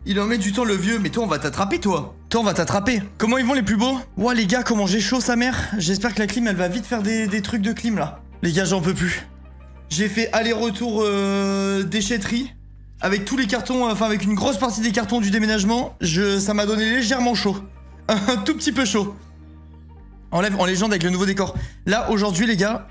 Il en met du temps le vieux, mais toi on va t'attraper toi. Toi on va t'attraper. Comment ils vont les plus beaux? Ouah les gars, comment j'ai chaud sa mère. J'espère que la clim elle va vite faire des trucs de clim là. Les gars, j'en peux plus. J'ai fait aller-retour déchetterie. Avec tous les cartons, enfin avec une grosse partie des cartons du déménagement. Ça m'a donné légèrement chaud. Un tout petit peu chaud. Enlève en légende avec le nouveau décor. Là aujourd'hui les gars,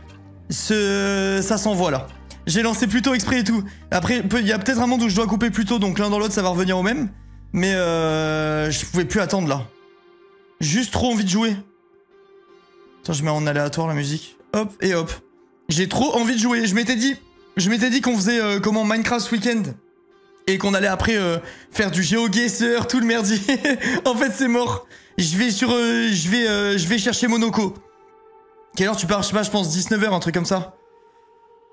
ça s'envoie là. J'ai lancé plus tôt exprès et tout. Après, il y a peut-être un monde où je dois couper plus tôt, donc l'un dans l'autre, ça va revenir au même. Mais je pouvais plus attendre, là. Juste trop envie de jouer. Attends, je mets en aléatoire la musique. Hop, et hop. J'ai trop envie de jouer. Je m'étais dit qu'on faisait, Minecraft ce week-end. Et qu'on allait après faire du GeoGuessr, tout le merdier. En fait, c'est mort. Je vais chercher Monoco. Quelle heure tu pars? Je sais pas, je pense 19h, un truc comme ça.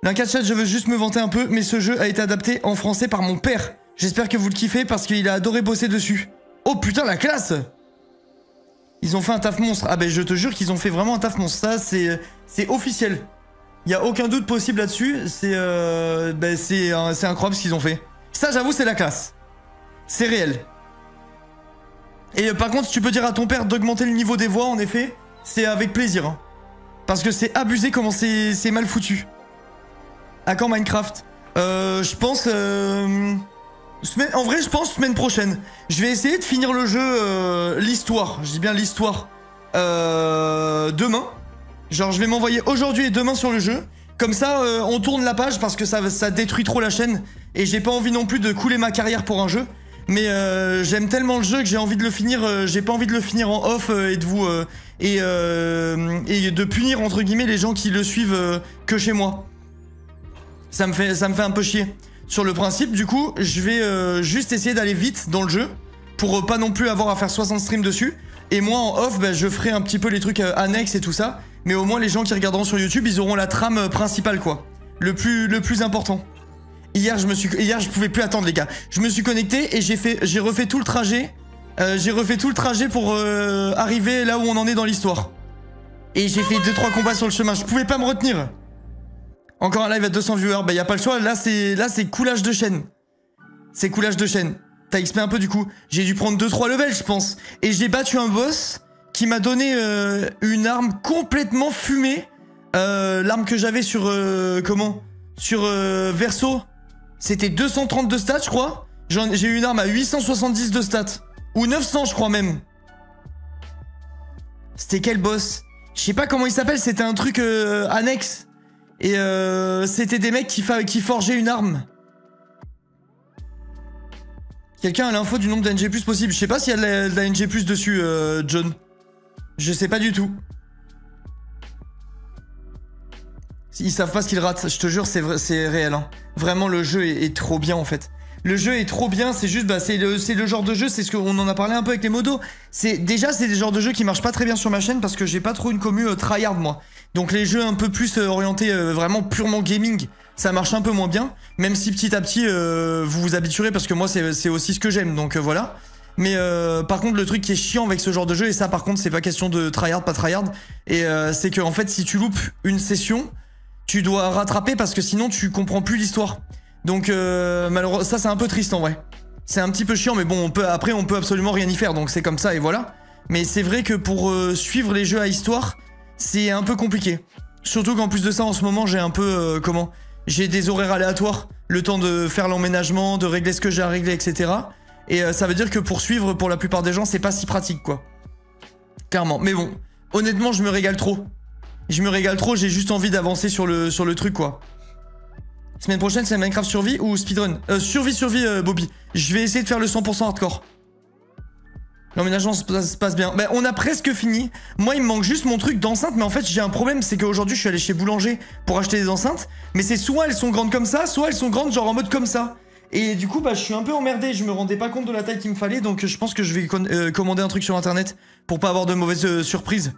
L'Inca chat, je veux juste me vanter un peu, mais ce jeu a été adapté en français par mon père. J'espère que vous le kiffez parce qu'il a adoré bosser dessus. Oh putain, la classe! Ils ont fait un taf monstre. Ah ben je te jure qu'ils ont fait vraiment un taf monstre. Ça, c'est officiel. Y a aucun doute possible là-dessus. C'est incroyable ce qu'ils ont fait. Ça, j'avoue, c'est la classe. C'est réel. Et par contre, si tu peux dire à ton père d'augmenter le niveau des voix, en effet, c'est avec plaisir. Hein. Parce que c'est abusé comment c'est mal foutu. À quand Minecraft? Je pense... En vrai, je pense semaine prochaine. Je vais essayer de finir le jeu, l'histoire. Je dis bien l'histoire. Demain. Genre, je vais m'envoyer aujourd'hui et demain sur le jeu. Comme ça, on tourne la page parce que ça détruit trop la chaîne. Et j'ai pas envie non plus de couler ma carrière pour un jeu. Mais j'aime tellement le jeu que j'ai envie de le finir. J'ai pas envie de le finir en off et de vous... et de punir, entre guillemets, les gens qui le suivent que chez moi. Ça me fait un peu chier. Sur le principe, du coup, je vais juste essayer d'aller vite dans le jeu pour pas non plus avoir à faire 60 streams dessus. Et moi, en off, bah, je ferai un petit peu les trucs annexes et tout ça. Mais au moins, les gens qui regarderont sur YouTube, ils auront la trame principale, quoi. Le plus important. Hier, je pouvais plus attendre, les gars. Je me suis connecté et j'ai refait tout le trajet. J'ai refait tout le trajet pour arriver là où on en est dans l'histoire. Et j'ai fait 2-3 combats sur le chemin. Je pouvais pas me retenir. Encore un live à 200 viewers, bah y a pas le choix, là c'est coulage de chaîne. C'est coulage de chaîne. T'as XP un peu du coup. J'ai dû prendre 2-3 levels je pense. Et j'ai battu un boss qui m'a donné une arme complètement fumée. L'arme que j'avais sur... Sur Verso. C'était 230 de stats je crois. J'ai eu une arme à 870 de stats. Ou 900 je crois même. C'était quel boss? Je sais pas comment il s'appelle, c'était un truc annexe. Et c'était des mecs qui forgeaient une arme. Quelqu'un a l'info du nombre d'NG+ possible. Je sais pas s'il y a de la NG+ dessus, John. Je sais pas du tout. Ils savent pas ce qu'ils ratent. Je te jure, c'est réel. Hein. Vraiment, le jeu est trop bien en fait. Le jeu est trop bien, c'est juste, bah, c'est le genre de jeu, c'est ce qu'on en a parlé un peu avec les modos. Déjà, c'est des genres de jeux qui marchent pas très bien sur ma chaîne parce que j'ai pas trop une commu tryhard moi. Donc les jeux un peu plus orientés vraiment purement gaming, ça marche un peu moins bien. Même si petit à petit, vous vous habituerez parce que moi c'est aussi ce que j'aime, donc voilà. Mais par contre, le truc qui est chiant avec ce genre de jeu, et ça par contre, c'est pas question de tryhard, pas tryhard, et c'est que en fait, si tu loupes une session, tu dois rattraper parce que sinon tu comprends plus l'histoire. Donc malheureusement, ça c'est un peu triste en vrai. C'est un petit peu chiant, mais bon, après on peut absolument rien y faire, donc c'est comme ça et voilà. Mais c'est vrai que pour suivre les jeux à histoire, c'est un peu compliqué. Surtout qu'en plus de ça, en ce moment, j'ai un peu... j'ai des horaires aléatoires, le temps de faire l'emménagement, de régler ce que j'ai à régler, etc. Et ça veut dire que pour suivre, pour la plupart des gens, c'est pas si pratique, quoi. Clairement. Mais bon, honnêtement, je me régale trop. Je me régale trop, j'ai juste envie d'avancer sur le truc, quoi. Semaine prochaine, c'est Minecraft survie ou speedrun? Survie, Bobby. Je vais essayer de faire le 100% hardcore. L'emménagement se passe bien. Bah, on a presque fini. Moi, il me manque juste mon truc d'enceinte. Mais en fait, j'ai un problème. C'est qu'aujourd'hui, je suis allé chez Boulanger pour acheter des enceintes. Mais c'est soit elles sont grandes comme ça, soit elles sont grandes genre en mode comme ça. Et du coup, bah, je suis un peu emmerdé. Je me rendais pas compte de la taille qu'il me fallait. Donc, je pense que je vais commander un truc sur internet pour pas avoir de mauvaises surprises.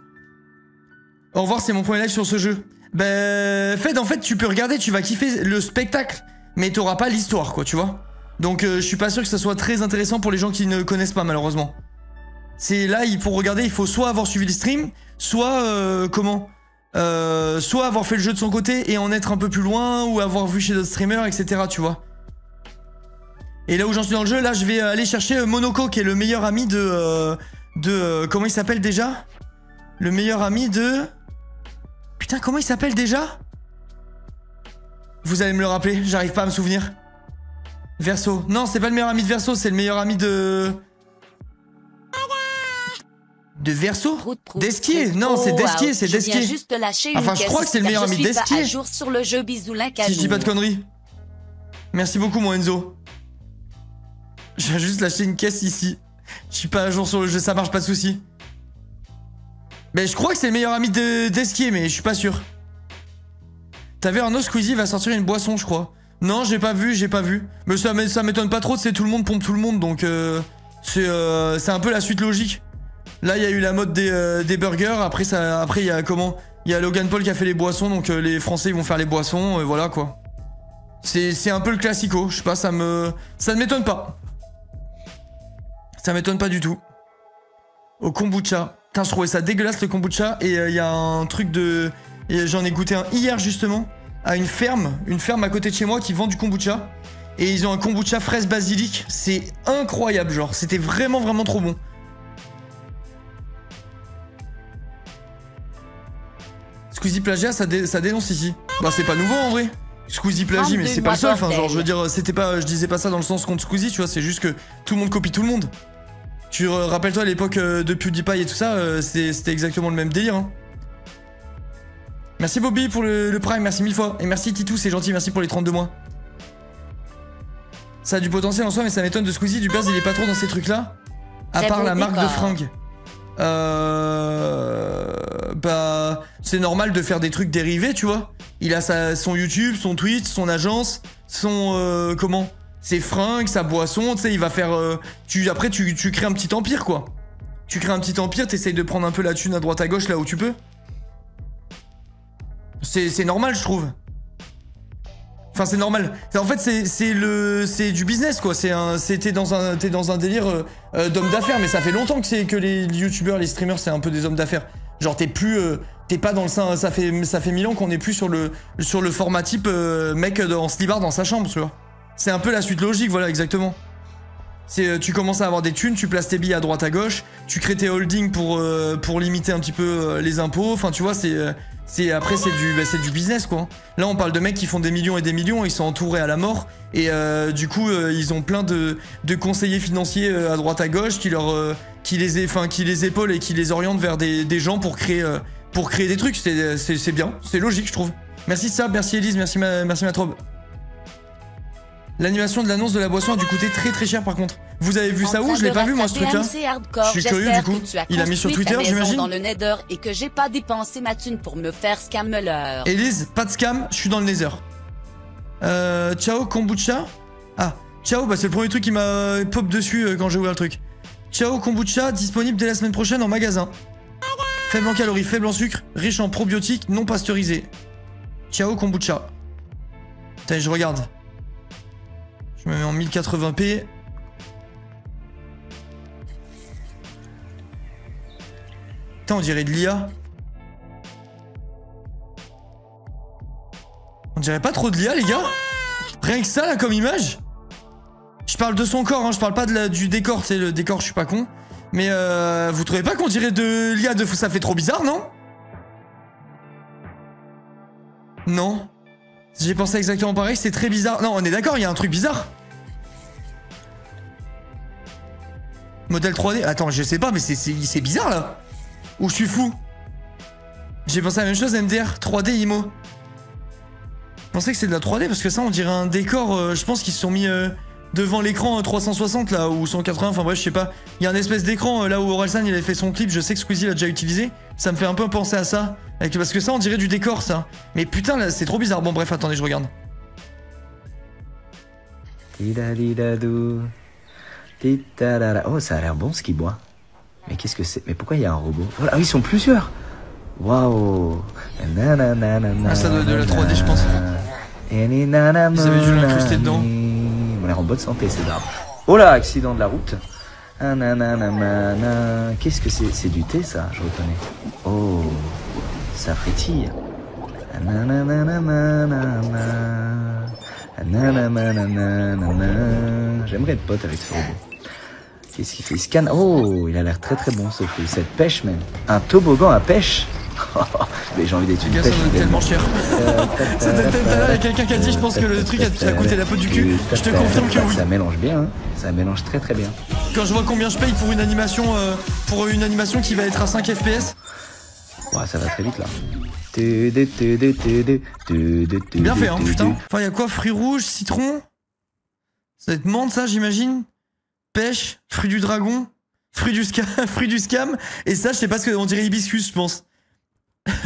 Au revoir, c'est mon premier live sur ce jeu. Bah, Fed, en fait, tu peux regarder. Tu vas kiffer le spectacle. Mais t'auras pas l'histoire, quoi, tu vois. Donc, je suis pas sûr que ça soit très intéressant pour les gens qui ne connaissent pas, malheureusement. C'est là, pour regarder, il faut soit avoir suivi le stream, soit soit avoir fait le jeu de son côté et en être un peu plus loin, ou avoir vu chez d'autres streamers, etc. Tu vois. Et là où j'en suis dans le jeu, là je vais aller chercher Monoko qui est le meilleur ami de comment il s'appelle déjà? Le meilleur ami de... Putain, comment il s'appelle déjà? Vous allez me le rappeler, j'arrive pas à me souvenir. Verso. Non, c'est pas le meilleur ami de Verso, c'est le meilleur ami de... De Verso? D'Esquier? Non, c'est d'Esquier, c'est d'Esquier. Enfin, je crois que c'est le meilleur ami d'Esquier. Si je dis pas de conneries. Merci beaucoup, mon Enzo. J'ai juste lâché une caisse ici. Je suis pas à jour sur le jeu, ça marche, pas de soucis. Mais je crois que c'est le meilleur ami d'Esquier, mais je suis pas sûr. T'as vu Arnaud, Squeezie va sortir une boisson, je crois. Non, j'ai pas vu. Mais ça m'étonne pas trop, c'est tout le monde pompe tout le monde, donc c'est un peu la suite logique. Là, il y a eu la mode des burgers, après il y a comment? Il y a Logan Paul qui a fait les boissons, donc les Français ils vont faire les boissons, voilà quoi. C'est un peu le classico, je sais pas, ça ne m'étonne pas. Ça m'étonne pas du tout. Au kombucha. Putain, je trouvais ça dégueulasse le kombucha. Et il y a un truc de... J'en ai goûté un hier justement. À une ferme à côté de chez moi qui vend du kombucha. Et ils ont un kombucha fraise basilic. C'est incroyable, genre. C'était vraiment, vraiment trop bon. Squeezie plagiat, ça dénonce ici. Bah, c'est pas nouveau en vrai. Squeezie plagie, mais c'est pas le seul. Enfin, genre, je veux dire, je disais pas ça dans le sens contre Squeezie, tu vois. C'est juste que tout le monde copie tout le monde. Tu rappelles-toi à l'époque de PewDiePie et tout ça, c'était exactement le même délire. Hein. Merci Bobby pour le Prime, merci 1000 fois. Et merci Titou, c'est gentil, merci pour les 32 mois. Ça a du potentiel en soi, mais ça m'étonne de Squeezie. Du base, il est pas trop dans ces trucs-là. À part la marque de fringues. Bah, c'est normal de faire des trucs dérivés, tu vois. Il a son YouTube, son Twitch, son agence, son... comment? Ses fringues, sa boisson, tu sais, il va faire... après, tu crées un petit empire, quoi. Tu crées un petit empire, t'essayes de prendre un peu la thune à droite à gauche, là où tu peux. C'est normal, je trouve. Enfin, c'est normal. En fait, c'est du business, quoi. T'es dans un délire d'homme d'affaires, mais ça fait longtemps que les youtubeurs, les streamers, c'est un peu des hommes d'affaires. Genre, t'es pas dans le sein... Ça fait 1000 ans qu'on est plus sur le format type mec en slibard dans sa chambre, tu vois. C'est un peu la suite logique, voilà, exactement. Tu commences à avoir des thunes, tu places tes billes à droite à gauche, tu crées tes holdings pour limiter un petit peu les impôts. Enfin, tu vois, après, c'est du business, quoi. Là, on parle de mecs qui font des millions et des millions, ils sont entourés à la mort. Et du coup, ils ont plein de conseillers financiers à droite à gauche qui les épaulent et qui les orientent vers des gens pour créer des trucs. C'est bien, c'est logique, je trouve. Merci Sab, merci Elise, merci Matrobe. L'animation de l'annonce de la boisson a dû coûter très très cher par contre. Vous avez vu ça où? Je l'ai pas vu moi ce truc là. Je suis curieux du coup. Il a mis sur Twitter j'imagine. Dans le Nether et que j'ai pas dépensé ma thune pour me faire scammer. Elise, pas de scam, je suis dans le Nether. Ciao kombucha. Ah, ciao, bah c'est le premier truc qui m'a pop dessus quand j'ai ouvert le truc. Ciao kombucha, disponible dès la semaine prochaine en magasin. Faible en calories, faible en sucre, riche en probiotiques, non pasteurisé. Ciao kombucha. Putain, je regarde. Je me mets en 1080p. Putain, on dirait de l'IA. On dirait pas trop de l'IA, les gars. Rien que ça, là, comme image. Je parle de son corps, hein, je parle pas du décor. Tu sais, le décor, je suis pas con. Mais vous trouvez pas qu'on dirait de l'IA de fou? Ça fait trop bizarre, non? Non. J'ai pensé exactement pareil, c'est très bizarre. Non, on est d'accord, il y a un truc bizarre. Modèle 3D. Attends, je sais pas, mais c'est bizarre là. Ou je suis fou. J'ai pensé à la même chose, MDR 3D IMO. Je pensais que c'est de la 3D parce que ça, on dirait un décor. Je pense qu'ils se sont mis devant l'écran 360 là, ou 180. Enfin bref, je sais pas. Il y a un espèce d'écran là où Orelsan il avait fait son clip. Je sais que Squeezie l'a déjà utilisé. Ça me fait un peu penser à ça. Parce que ça, on dirait du décor, ça. Mais putain, là, c'est trop bizarre. Bon, bref, attendez, je regarde. Oh, ça a l'air bon ce qu'il boit. Mais qu'est-ce que c'est? Mais pourquoi il y a un robot? Ah oui, ils sont plusieurs. Waouh. Ah, ça doit être de la 3D, je pense. Ils avaient dû l'incruster dedans. On a l'air en bonne santé, c'est grave. Oh là, accident de la route. Qu'est-ce que c'est? C'est du thé, ça, je reconnais. Oh, ça frétille. J'aimerais être pote avec ce robot. Qu'est-ce qu'il fait? Il scanne. Oh, il a l'air très très bon ce fruit. Cette pêche même. Un toboggan à pêche. Mais j'ai envie d'être une pêche. Ça doit tellement cher. Ça doit être là, il y a quelqu'un qui a dit, je pense que le truc a coûté la peau du cul. Je te confirme que oui. Ça mélange bien, hein. Ça mélange très très bien. Quand je vois combien je paye pour une animation qui va être à 5 FPS. Ouais, ça va très vite là. Bien fait, hein, putain. Enfin, il y a quoi? Fruits rouges, citron. Ça va être menthe, ça, j'imagine. Pêche, fruit du dragon, fruit du scam. Et ça, je sais pas ce que on dirait hibiscus, je pense.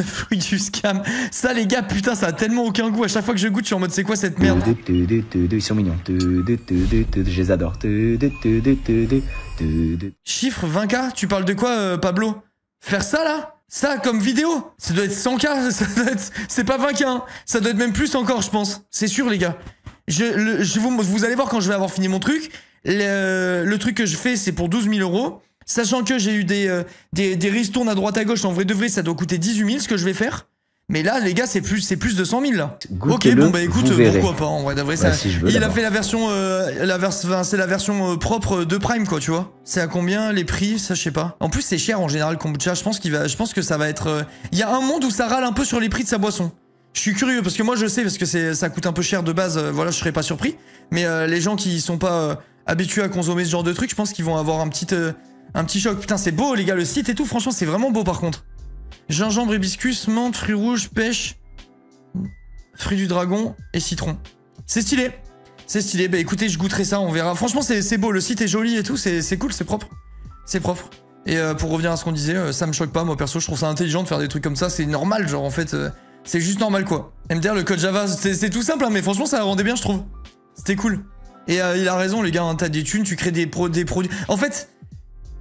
Fruit du scam. Ça, les gars, putain, ça a tellement aucun goût. À chaque fois que je goûte, je suis en mode, c'est quoi cette merde? Ils sont mignons. Je les adore. Chiffre 20K, tu parles de quoi, Pablo? Faire ça, là? Ça, comme vidéo? Ça doit être 100K, c'est pas 20K, hein. Ça doit être même plus encore, je pense. C'est sûr, les gars. Vous allez voir quand je vais avoir fini mon truc. Le truc que je fais, c'est pour 12 000 €. Sachant que j'ai eu des ristournes à droite à gauche, en vrai de vrai, ça doit coûter 18 000 ce que je vais faire. Mais là, les gars, c'est plus de 100 000 là. Ok, bon bah écoute, pourquoi pas en vrai d'avril, ça. Si il a fait la version, c'est la version propre de Prime quoi, tu vois. C'est à combien les prix, ça je sais pas. En plus c'est cher en général kombucha. Je pense que ça va être. Il y a un monde où ça râle un peu sur les prix de sa boisson. Je suis curieux parce que moi je sais parce que ça coûte un peu cher de base. Voilà, je serais pas surpris. Mais les gens qui sont pas habitués à consommer ce genre de truc, je pense qu'ils vont avoir un petit choc. Putain, c'est beau les gars, le site et tout. Franchement, c'est vraiment beau par contre. Gingembre, hibiscus, menthe, fruits rouges, pêche, fruits du dragon et citron. C'est stylé. C'est stylé. Bah écoutez, je goûterai ça, on verra. Franchement, c'est beau. Le site est joli et tout. C'est cool, c'est propre. C'est propre. Et pour revenir à ce qu'on disait, ça me choque pas. Moi perso, je trouve ça intelligent de faire des trucs comme ça. C'est normal, genre en fait, c'est juste normal quoi. MDR, le code Java, c'est tout simple, hein, mais franchement, ça rendait bien, je trouve. C'était cool. Et il a raison, les gars. Hein, t'as des thunes, tu crées des produits. En fait,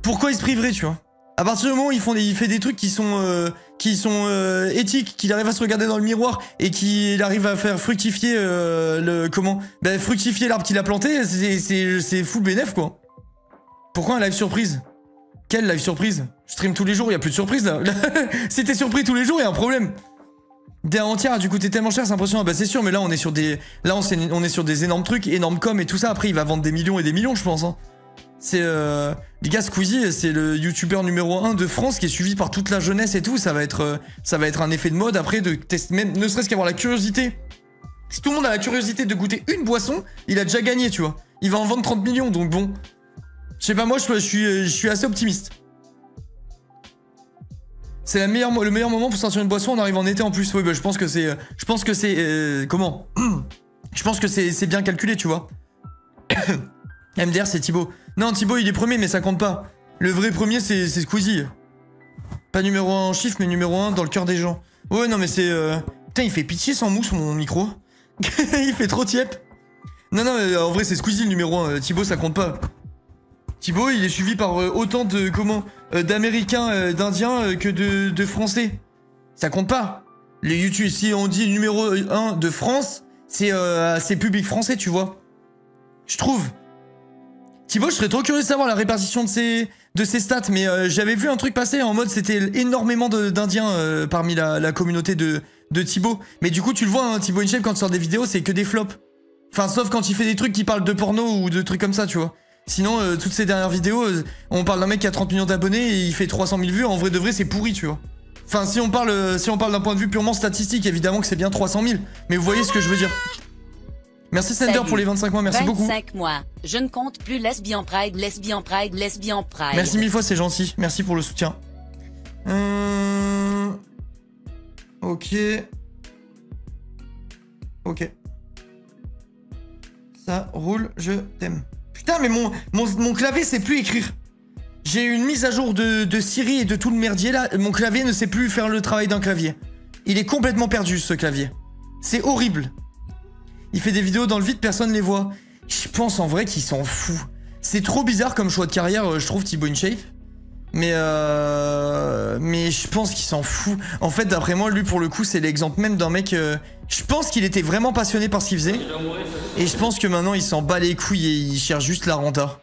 pourquoi il se priverait, tu vois? À partir du moment où il fait des trucs qui sont éthiques, qu'il arrive à se regarder dans le miroir et qu'il arrive à faire fructifier fructifier l'arbre qu'il a planté, c'est full bénef quoi. Pourquoi un live surprise? Quelle live surprise? Je stream tous les jours, y a plus de surprise là. Si t'es surpris tous les jours, y a un problème. Des entières a dû coûter tellement cher, c'est impressionnant. Bah c'est sûr, mais là on est sur des énormes trucs, énormes com et tout ça. Après il va vendre des millions et des millions, je pense. Hein. C'est les gars, Squeezie, c'est le youtubeur numéro 1 de France qui est suivi par toute la jeunesse et tout. Ça va être un effet de mode après de tester, même ne serait-ce qu'avoir la curiosité. Si tout le monde a la curiosité de goûter une boisson, il a déjà gagné, tu vois. Il va en vendre 30 millions, donc bon. Je sais pas, moi je suis assez optimiste. C'est le meilleur moment pour sortir une boisson, on arrive en été en plus. Oui, bah je pense que c'est comment? Je pense que c'est bien calculé, tu vois. MDR, c'est Thibaut. Non, Thibaut, il est premier, mais ça compte pas. Le vrai premier, c'est Squeezie. Pas numéro 1 en chiffre, mais numéro 1 dans le cœur des gens. Ouais, non, mais c'est... Putain, il fait pitié sans mousse, mon micro. Il fait trop tiep. Non, non, mais en vrai, c'est Squeezie le numéro 1. Thibaut, ça compte pas. Thibaut, il est suivi par autant de... d'Américains, d'Indiens que de Français. Ça compte pas. Les YouTube, si on dit numéro 1 de France, c'est public français, tu vois. Je trouve. Thibaut, je serais trop curieux de savoir la répartition de ses stats, mais j'avais vu un truc passer en mode c'était énormément d'Indiens parmi la communauté de Thibaut. Mais du coup, tu le vois, hein, Thibaut InShape, quand il sort des vidéos, c'est que des flops. Enfin, sauf quand il fait des trucs qui parlent de porno ou de trucs comme ça, tu vois. Sinon, toutes ces dernières vidéos, on parle d'un mec qui a 30 millions d'abonnés et il fait 300 000 vues, en vrai de vrai, c'est pourri, tu vois. Enfin, si on parle d'un point de vue purement statistique, évidemment que c'est bien 300 000. Mais vous voyez ce que je veux dire. Merci Sender pour les 25 mois, merci 25 beaucoup. 25 mois, je ne compte plus lesbian pride. Merci 1000 fois, c'est gentil. Merci pour le soutien. Ok. Ok. Ça roule, je t'aime. Putain, mais mon clavier sait plus écrire. J'ai eu une mise à jour de Siri et de tout le merdier là. Mon clavier ne sait plus faire le travail d'un clavier. Il est complètement perdu ce clavier. C'est horrible. Il fait des vidéos dans le vide, personne les voit. Je pense en vrai qu'il s'en fout. C'est trop bizarre comme choix de carrière, je trouve, Thibaut InShape. Mais je pense qu'il s'en fout. En fait, d'après moi, lui, pour le coup, c'est l'exemple même d'un mec... je pense qu'il était vraiment passionné par ce qu'il faisait. Et je pense que maintenant, il s'en bat les couilles et il cherche juste la renta.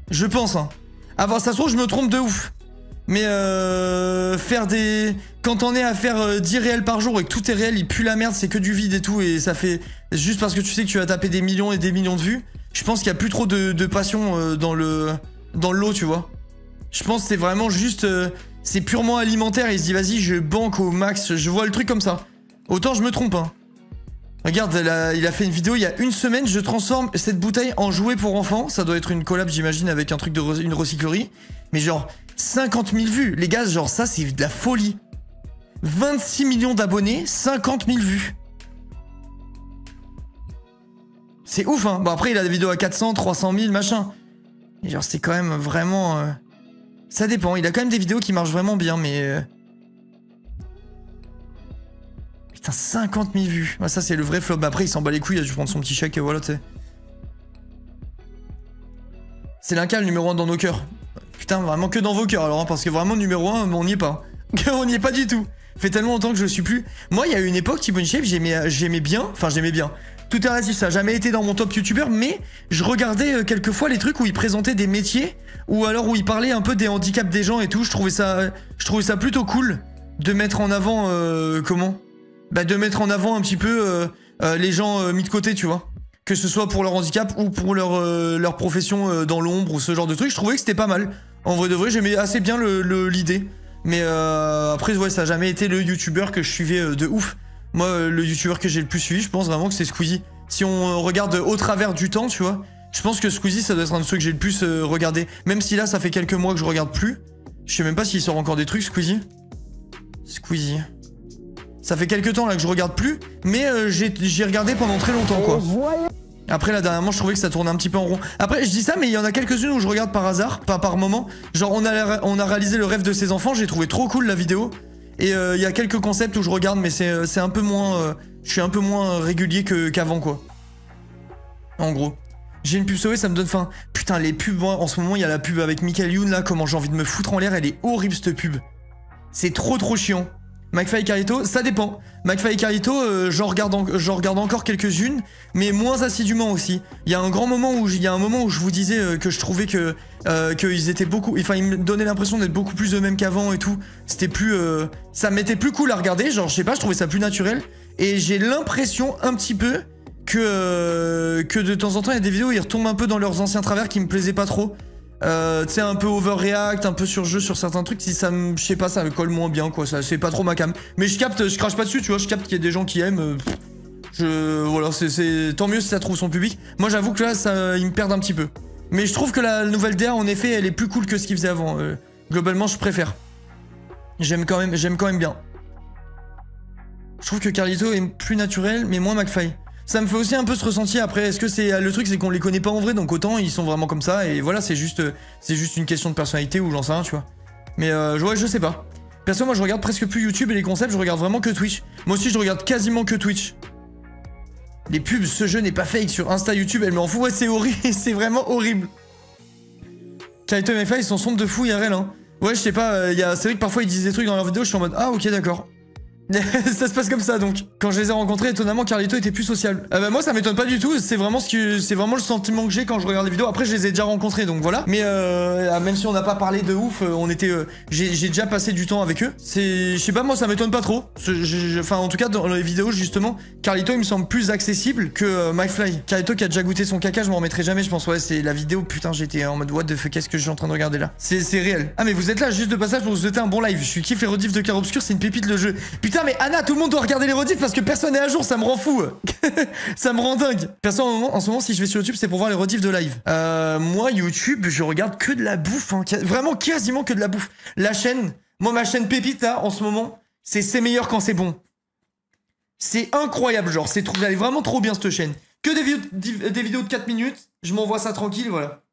Je pense, hein. Avant, ça se trouve, je me trompe de ouf. Mais faire des... Quand t'en es à faire 10 réels par jour et que tout est réel, il pue la merde, c'est que du vide et tout, et ça fait... Juste parce que tu sais que tu vas taper des millions et des millions de vues, je pense qu'il y a plus trop de passion dans le lot, tu vois. Je pense que c'est vraiment juste... c'est purement alimentaire, et il se dit vas-y, je banque au max, je vois le truc comme ça. Autant je me trompe, hein. Regarde, il a fait une vidéo il y a une semaine, je transforme cette bouteille en jouet pour enfants. Ça doit être une collab, j'imagine, avec un truc une recyclerie. Mais genre, 50 000 vues. Les gars, genre ça, c'est de la folie. 26 millions d'abonnés, 50 000 vues. C'est ouf, hein. Bon, après, il a des vidéos à 400, 300 000, machin. Et genre, c'est quand même vraiment... Ça dépend. Il a quand même des vidéos qui marchent vraiment bien, mais... Putain, 50 000 vues. Ah, ça, c'est le vrai flop. Bah, après, il s'en bat les couilles, il a dû prendre son petit chèque et voilà, tu sais. C'est l'Inca le numéro 1 dans nos cœurs. Putain, vraiment que dans vos cœurs, alors, hein, parce que vraiment, numéro 1, on n'y est pas. On n'y est pas du tout. Fait tellement longtemps que je le suis plus. Moi, il y a eu une époque, T-Bone Shape, j'aimais bien. Enfin, j'aimais bien. Tout est relatif, ça a jamais été dans mon top youtubeur, mais je regardais quelquefois les trucs où il présentait des métiers, ou alors où il parlait un peu des handicaps des gens et tout. Je trouvais ça plutôt cool de mettre en avant, bah, de mettre en avant un petit peu les gens mis de côté, tu vois. Que ce soit pour leur handicap ou pour leur profession dans l'ombre ou ce genre de truc. Je trouvais que c'était pas mal. En vrai de vrai, j'aimais assez bien l'idée. Mais après, ouais, ça a jamais été le youtubeur que je suivais de ouf. Moi, le youtubeur que j'ai le plus suivi, je pense vraiment que c'est Squeezie. Si on regarde au travers du temps, tu vois, je pense que Squeezie, ça doit être un de ceux que j'ai le plus regardé. Même si là, ça fait quelques mois que je regarde plus. Je sais même pas s'il sort encore des trucs, Squeezie. Squeezie. Ça fait quelques temps là que je regarde plus, mais j'ai regardé pendant très longtemps, quoi. Après, là, dernièrement, je trouvais que ça tournait un petit peu en rond. Après, je dis ça, mais il y en a quelques-unes où je regarde par hasard, pas par moment. Genre, on a réalisé le rêve de ses enfants, j'ai trouvé trop cool la vidéo. Et il y a quelques concepts où je regarde, mais c'est un peu moins... je suis un peu moins régulier qu'avant, quoi. En gros. J'ai une pub sauvée, ça me donne faim. Putain, les pubs, moi, en ce moment, il y a la pub avec Michael Youn, là, comment j'ai envie de me foutre en l'air, elle est horrible, cette pub. C'est trop chiant. McFly et Carlito, ça dépend. McFly et Carlito, j'en regarde encore quelques-unes, mais moins assidûment aussi. Il y a un moment où je vous disais que je trouvais que qu'ils étaient beaucoup, enfin ils me donnaient l'impression d'être beaucoup plus eux-mêmes qu'avant et tout. C'était plus, ça m'était plus cool à regarder. Genre je sais pas, je trouvais ça plus naturel. Et j'ai l'impression un petit peu que de temps en temps il y a des vidéos où ils retombent un peu dans leurs anciens travers qui me plaisaient pas trop. Tu sais, un peu overreact, un peu surjeu sur certains trucs, si ça me, je sais pas, ça me colle moins bien, quoi, ça, c'est pas trop ma cam. Mais je capte, je crache pas dessus, tu vois, je capte qu'il y a des gens qui aiment, voilà, c'est tant mieux si ça trouve son public. Moi, j'avoue que là, ça, ils me perdent un petit peu. Mais je trouve que la nouvelle DA, en effet, elle est plus cool que ce qu'ils faisaient avant. Globalement, je préfère. J'aime quand même bien. Je trouve que Carlito est plus naturel, mais moins McFly. Ça me fait aussi un peu ce ressenti après, est-ce que c'est... Le truc c'est qu'on les connaît pas en vrai, donc autant ils sont vraiment comme ça, et voilà, c'est juste une question de personnalité ou j'en sais rien, tu vois. Mais ouais, je sais pas. Perso, moi je regarde presque plus YouTube et les concepts, je regarde vraiment que Twitch. Moi aussi je regarde quasiment que Twitch. Les pubs, ce jeu n'est pas fake sur Insta, YouTube, elle m'en fout, ouais c'est horrible, c'est vraiment horrible. Carlito et McFly, ils sont sombres de fou IRL, hein. Ouais, je sais pas, c'est vrai que parfois ils disent des trucs dans leurs vidéos, je suis en mode, ah ok d'accord. Ça se passe comme ça donc. Quand je les ai rencontrés, étonnamment, Carlito était plus sociable. Bah moi ça m'étonne pas du tout, c'est vraiment le sentiment que j'ai quand je regarde les vidéos. Après je les ai déjà rencontrés donc voilà. Mais même si on n'a pas parlé de ouf, j'ai déjà passé du temps avec eux. Je sais pas, moi ça m'étonne pas trop. Enfin en tout cas dans les vidéos justement, Carlito il me semble plus accessible que McFly. Carlito qui a déjà goûté son caca, je m'en remettrai jamais, je pense. Ouais, c'est la vidéo, putain, j'étais en mode what the fuck, qu'est-ce que je suis en train de regarder là. C'est réel. Ah mais vous êtes là juste de passage pour vous souhaiter un bon live. Je suis kiffe les rediffs de Clair Obscur, c'est une pépite le jeu. Putain mais Anna, tout le monde doit regarder les rediffs parce que personne n'est à jour, ça me rend fou. Ça me rend dingue. Perso, en ce moment, si je vais sur YouTube, c'est pour voir les rediffs de live. Moi, YouTube, je regarde que de la bouffe, hein. Vraiment quasiment que de la bouffe. La chaîne, moi, ma chaîne pépite, là, en ce moment, c'est meilleur quand c'est bon. C'est incroyable, genre, elle est vraiment trop bien, cette chaîne. Que des vidéos de 4 minutes, je m'envoie ça tranquille, voilà.